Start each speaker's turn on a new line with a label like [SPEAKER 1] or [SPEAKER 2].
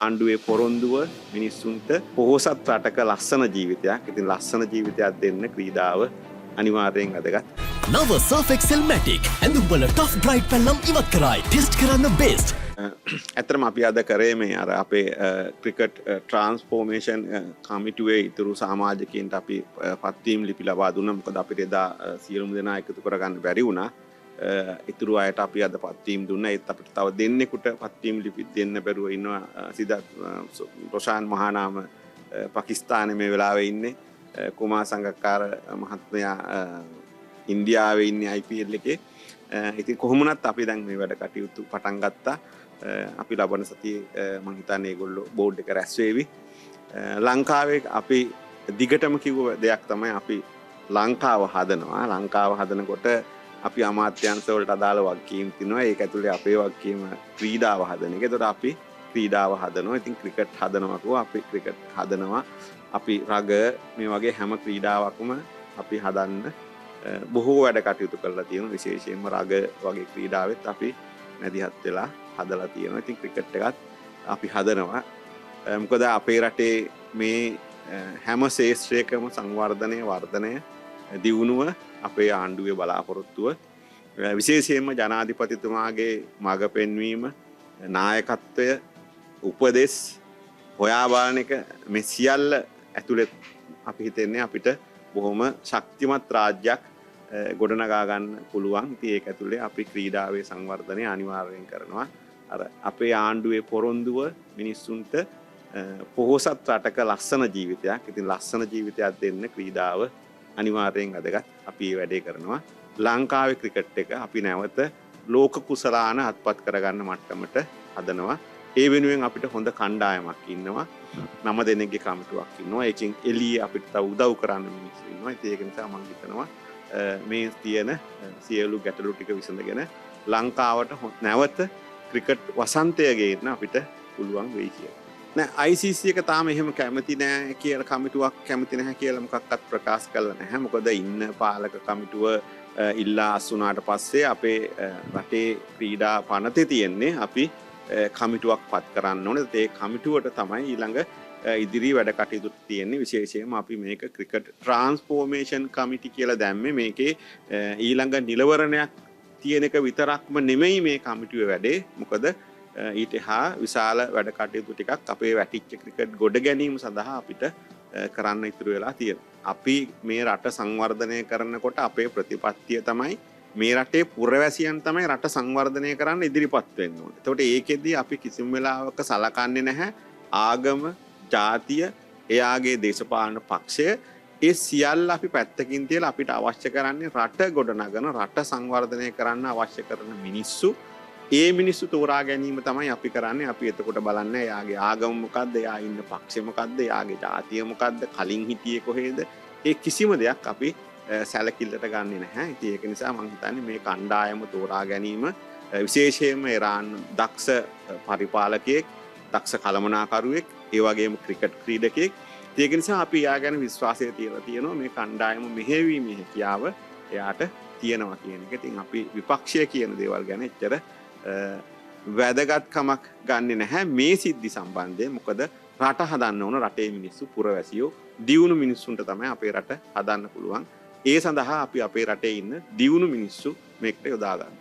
[SPEAKER 1] ආණ්ඩුවේ පොරොන්දුව මිනිස්සුන්ට පොහොසත් රටක ලස්සන ජීවිතයක්. ඉතින් ලස්සන ජීවිතයක් දෙන්න ක්‍රීඩාව අනිවාර්යෙන් වැදගත්.
[SPEAKER 2] නව Surf Excel Matic ඇඳුම්වල ටෆ් බ්‍රයිට් පැල්ලම් ඉවත් කරයි. ටෙස්ට් කරන්න බෙස්ට්.
[SPEAKER 1] ඇත්තටම අපි අද කරේ මේ අර අපේ ක්‍රිකට් ට්‍රාන්ස්ෆෝමේෂන් කමිටුවේ ඉතුරු සමාජිකයින්ට අපි පත්වීම් ලිපි ලබා දුන්නා. මොකද අපිට එදා සියලුම දෙනා එකතු කරගන්න බැරි වුණා. ඉතුරු අයට අපි අද පත්වීම් දුන්නා. ඒත් අපිට තව දෙන්නෙකුට පත්වීම් ලිපි දෙන්න බැරුව ඉන්නවා. සිදත් රොෂාන් මහානාම පාකිස්තානයේ මේ වෙලාවේ ඉන්නේ. කුමාර සංගක්කාර මහත්මයා ඉන්දියාවේ ඉන්නේ IPL එකේ. ඉතින් කොහොමුණත් අපි දැන් මේ වැඩ කටයුතු පටන් ගත්තා. අපි ලබන සතියේ මම හිතන්නේ ඒගොල්ලෝ බෝඩ් එක රැස් වේවි. ලංකාවේ අපි දිගටම කිව්ව දෙයක් තමයි අපි ලංකාව හදනවා. ලංකාව හදනකොට අපි අමාත්‍යාංශ වලට අදාළ වගකීම් තියෙනවා. ඒක ඇතුලේ අපේ වගකීම ක්‍රීඩාව හදන එක. ඒතකොට අපි ක්‍රීඩාව හදනවා. ඉතින් ක්‍රිකට් හදනවා කිව්වා අපි ක්‍රිකට් හදනවා. අපි රග මේ වගේ හැම ක්‍රීඩාවක්ම අපි හදන්න බොහෝ වැඩ කටයුතු කරලා තියෙනවා. විශේෂයෙන්ම රග වගේ ක්‍රීඩාවෙත් අපි මැදිහත් වෙලා හදලා තියෙනවා. ඉතින් ක්‍රිකට් එකත් අපි හදනවා. මොකද අපේ රටේ මේ හැම ශේෂ්ත්‍රයකම සංවර්ධනය වර්ධනය දියුණුව අපේ ආණ්ඩුවේ බලාපොරොත්තුව. විශේෂයෙන්ම ජනාධිපතිතුමාගේ මඟ පෙන්වීම, නායකත්වය, උපදෙස් හොයා බලන එක මේ සියල්ල ඇතුළේ අපි හිතන්නේ අපිට බොහොම ශක්තිමත් රාජ්‍යයක් ගොඩනගා ගන්න පුළුවන්. ඉතින් ඒක ඇතුලේ අපි ක්‍රීඩාවේ සංවර්ධනය අනිවාර්යෙන් කරනවා. අර අපේ ආණ්ඩුවේ පොරොන්දුව මිනිස්සුන්ට පොහොසත් රටක ලස්සන ජීවිතයක්. ඉතින් ලස්සන ජීවිතයක් දෙන්න ක්‍රීඩාව අනිවාර්යෙන් වැදගත්. අපි මේ වැඩේ කරනවා. ලංකාවේ ක්‍රිකට් එක අපි නැවත ලෝක කුසලාන අත්පත් කරගන්න මට්ටමට හදනවා. ඒ වෙනුවෙන් අපිට හොඳ කණ්ඩායමක් ඉන්නවා. 9 දෙනෙක්ගේ කමිටුවක් ඉන්නවා. ඒකෙන් එළියේ අපිට තව උදව් කරන්න මිනිස්සු ඉන්නවා. ඉතින් ඒක නිසා මම හිතනවා මේ තියෙන සියලු ගැටලු ටික විසඳගෙන ලංකාවට නැවත ක්‍රිකට් වසන්තය ගේන්න අපිට පුළුවන් වෙයි කියලා. නෑ ICC එක තාම එහෙම කැමති නෑ කියලා කමිටුවක් කැමති නැහැ කියලා මොකක්වත් ප්‍රකාශ කළා නැහැ. මොකද ඉන්න පාලක කමිටුව ඉල්ලා අසුනාට පස්සේ අපේ රටේ ක්‍රීඩා පනතේ තියෙන්නේ අපි කමිටුවක් පත් කරන්න ඕනේ. ඒ කමිටුවට තමයි ඊළඟ ඉදිරි වැඩ කටයුතු තියෙන්නේ. විශේෂයෙන්ම අපි මේක ක්‍රිකට් ට්‍රාන්ස්ෆෝමේෂන් කමිටි කියලා දැම්මේ. මේකේ ඊළඟ නිලවරණයක් තියෙන එක විතරක්ම නෙමෙයි මේ කමිටුවේ වැඩේ. මොකද ඊට හා විශාල වැඩ කටයුතු ටිකක් අපේ වැටිච්ච ක්‍රිකට් ගොඩ ගැනීම සඳහා අපිට කරන්න ඉතුරු වෙලා තියෙනවා. අපි මේ රට සංවර්ධනය කරනකොට අපේ ප්‍රතිපත්තිය තමයි මේ රටේ පුරවැසියන් තමයි රට සංවර්ධනය කරන්න ඉදිරිපත් වෙන්න ඕනේ. එතකොට ඒකෙදී අපි කිසිම වෙලාවක සලකන්නේ නැහැ ආගම, ජාතිය, එයාගේ දේශපාලන පක්ෂය. ඒ සියල්ල අපි පැත්තකින් තියලා අපිට අවශ්‍ය කරන්නේ රට ගොඩනගන, රට සංවර්ධනය කරන්න අවශ්‍ය කරන මිනිස්සු. ඒ මිනිස්සු තෝරා ගැනීම තමයි අපි කරන්නේ. අපි එතකොට බලන්නේ එයාගේ ආගම මොකද්ද, එයා ඉන්න පක්ෂය මොකද්ද, එයාගේ ජාතිය මොකද්ද, කලින් හිටියේ කොහෙද. ඒ කිසිම දෙයක් අපි සැලකිල්ලට ගන්නෙ නැහැ. ඉතින් ඒක නිසා මම හිතන්නේ මේ කණ්ඩායම තෝරා ගැනීම විශේෂයෙන්ම ඉරාන් දක්ෂ පරිපාලකයෙක්, දක්ෂ කළමනාකරුවෙක්, ඒ වගේම ක්‍රිකට් ක්‍රීඩකයෙක්. ඒක නිසා අපි එයා ගැන විශ්වාසය තියලා තියෙනවා. මේ කණ්ඩායම මෙහෙවීමේ හැකියාව එයාට තියෙනවා කියන එක. ඉතින් අපි විපක්ෂය කියන දේවල් ගැන එච්චර වැදගත්කමක් ගන්නෙ නැහැ මේ සිද්ධි සම්බන්ධයෙන්. මොකද රට හදන්න ඕන රටේ මිනිස්සු, පුරවැසියෝ, දියුණු මිනිස්සුන්ට තමයි අපේ රට හදන්න පුළුවන්. ඒ සඳහා අපි අපේ රටේ ඉන්න දියුණු මිනිස්සු මේකට යොදා ගන්න.